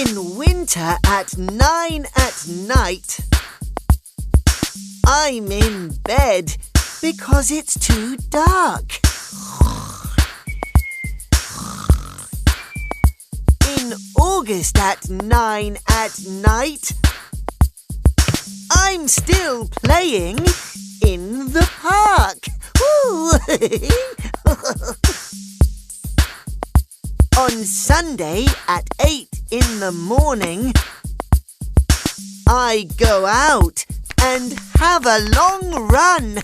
In winter at 9 at night, I'm in bed because it's too dark. In August at 9 at night, I'm still playing in the park. Woo! On Sunday at 8 in the morning, I go out and have a long run.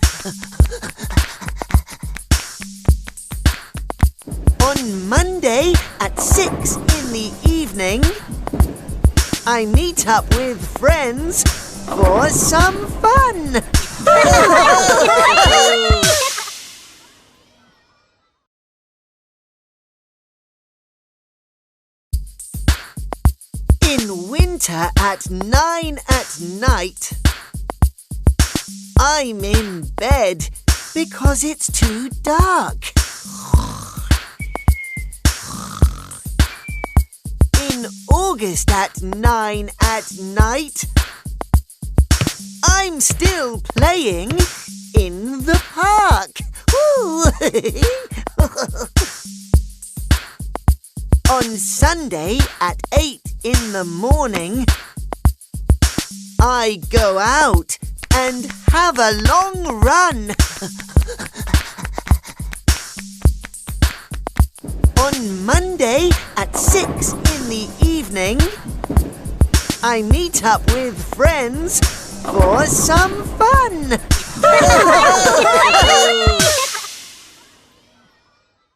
On Monday at 6 in the evening, I meet up with friends for some fun. In winter at 9 at night, I'm in bed because it's too dark. In August at 9 at night, I'm still playing in the park. Woo! On Sunday at 8 in the morning, I go out and have a long run. On Monday at 6 in the evening, I meet up with friends for some fun.